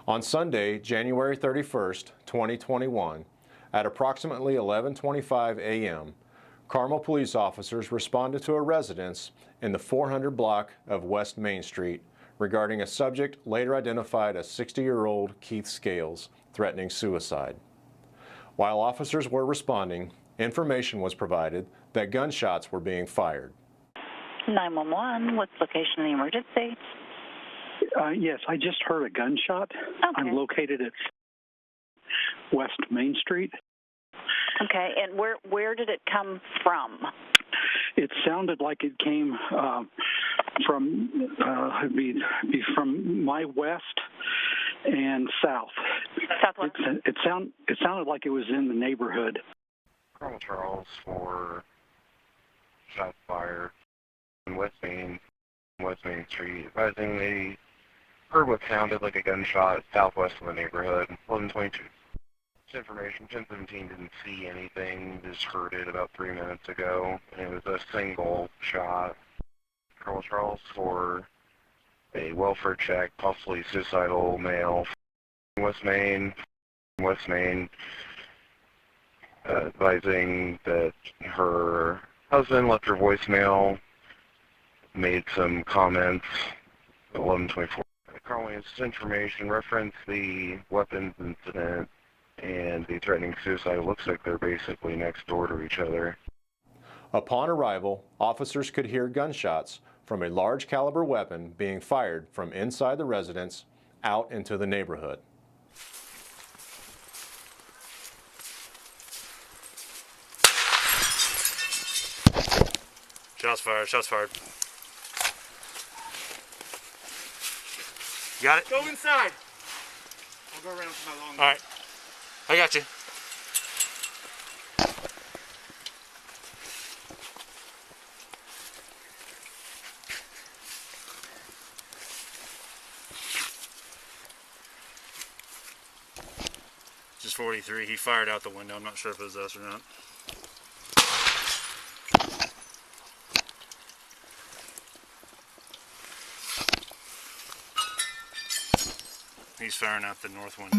On Sunday, January 31st, 2021, at approximately 11:25 a.m., Carmel police officers responded to a residence in the 400 block of West Main Street regarding a subject later identified as 60-year-old Keith Scales threatening suicide. While officers were responding, information was provided that gunshots were being fired. 911, what's the location of the emergency? Yes, I just heard a gunshot. Okay. I'm located at West Main Street. Okay, and where did it come from? It sounded like it came from it'd be from my west and south. Southwest. It sounded like it was in the neighborhood. Carmel Charles for shots fired in West Main Street. Advising they heard what sounded like a gunshot southwest of the neighborhood, 11:22. This information, 1017 didn't see anything, just heard it about 3 minutes ago, and it was a single shot. Carmel Charles for a welfare check, possibly suicidal male. West Main, advising that her husband left her voicemail, made some comments, 11:24. Carmel, this information referenced the weapons incident and the threatening suicide. It looks like they're basically next door to each other. Upon arrival, officers could hear gunshots from a large caliber weapon being fired from inside the residence out into the neighborhood. Shots fired, shots fired. You got it? Go inside. I'll go around for my long. All right. I got you. Just 43. He fired out the window. I'm not sure if it was us or not. He's firing out the north window.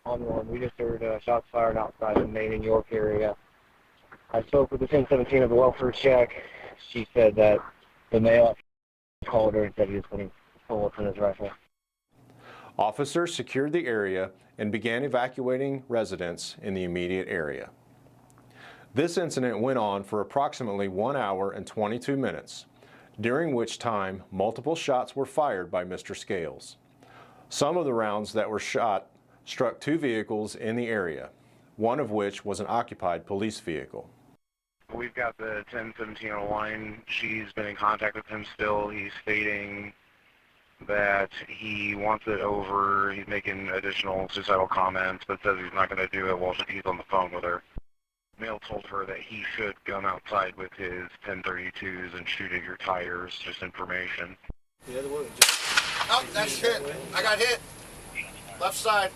On one, we just heard shots fired outside the Main and York area. I spoke with the 1017 of the welfare check. She said that the male called her and said he was putting bullets in his rifle. Officers secured the area and began evacuating residents in the immediate area. This incident went on for approximately 1 hour and 22 minutes, during which time multiple shots were fired by Mr. Scales. Some of the rounds that were shot struck 2 vehicles in the area, one of which was an occupied police vehicle. We've got the 1017 on the line. She's been in contact with him still. He's stating that he wants it over. He's making additional suicidal comments, but says he's not going to do it while he's on the phone with her. Male told her that he should come outside with his 1032s and shoot at your tires, just information. Oh, that's hit. I got hit. Left side.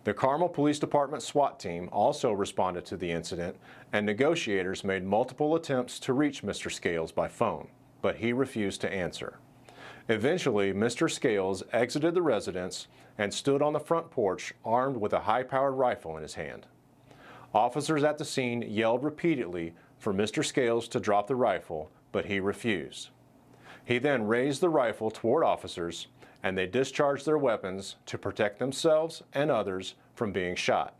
The Carmel Police Department SWAT team also responded to the incident, and negotiators made multiple attempts to reach Mr. Scales by phone, but he refused to answer. Eventually, Mr. Scales exited the residence and stood on the front porch armed with a high-powered rifle in his hand. Officers at the scene yelled repeatedly for Mr. Scales to drop the rifle, but he refused. He then raised the rifle toward officers, and they discharged their weapons to protect themselves and others from being shot.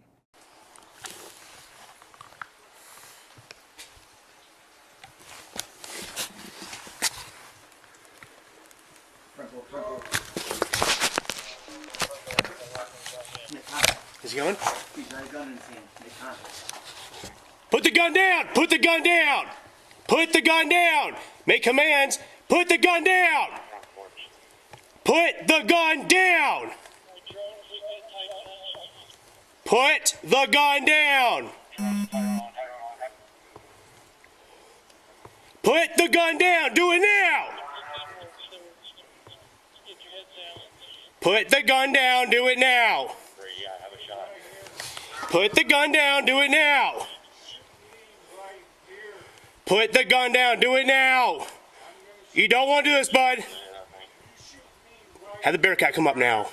Is he going? He's got a gun in his hand. Put the gun down! Put the gun down! Put the gun down! Make commands! Put the gun down! Put the gun down! Put the gun down! Put the gun down! Do it now! Put the gun down! Do it now! Put the gun down! Do it now! Put the gun down! Do it now! You don't want to do this, bud. Have the Bearcat come up now.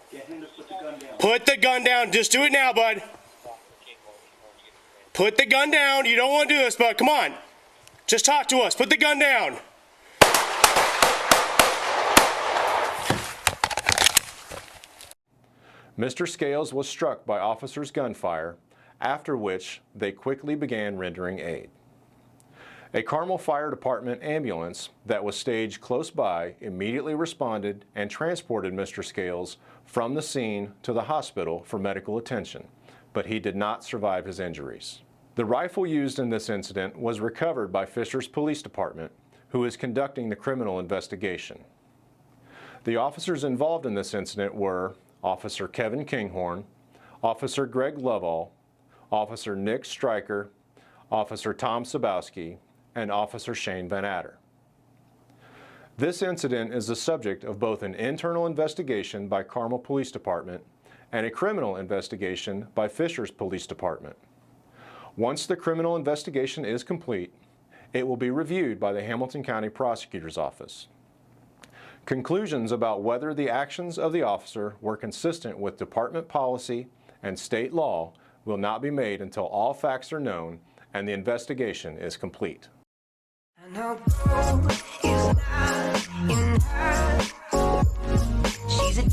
Get him to put the gun down. Put the gun down. Just do it now, bud. Put the gun down. You don't want to do this, bud. Come on. Just talk to us. Put the gun down. Mr. Scales was struck by officers' gunfire, after which they quickly began rendering aid. A Carmel Fire Department ambulance that was staged close by immediately responded and transported Mr. Scales from the scene to the hospital for medical attention, but he did not survive his injuries. The rifle used in this incident was recovered by Fisher's Police Department, who is conducting the criminal investigation. The officers involved in this incident were Officer Kevin Kinghorn, Officer Greg Lovell, Officer Nick Stryker, Officer Tom Sabowski, and Officer Shane Van Adder. This incident is the subject of both an internal investigation by Carmel Police Department and a criminal investigation by Fisher's Police Department. Once the criminal investigation is complete, it will be reviewed by the Hamilton County Prosecutor's Office. Conclusions about whether the actions of the officer were consistent with department policy and state law will not be made until all facts are known and the investigation is complete. I know gold is not in her. She's a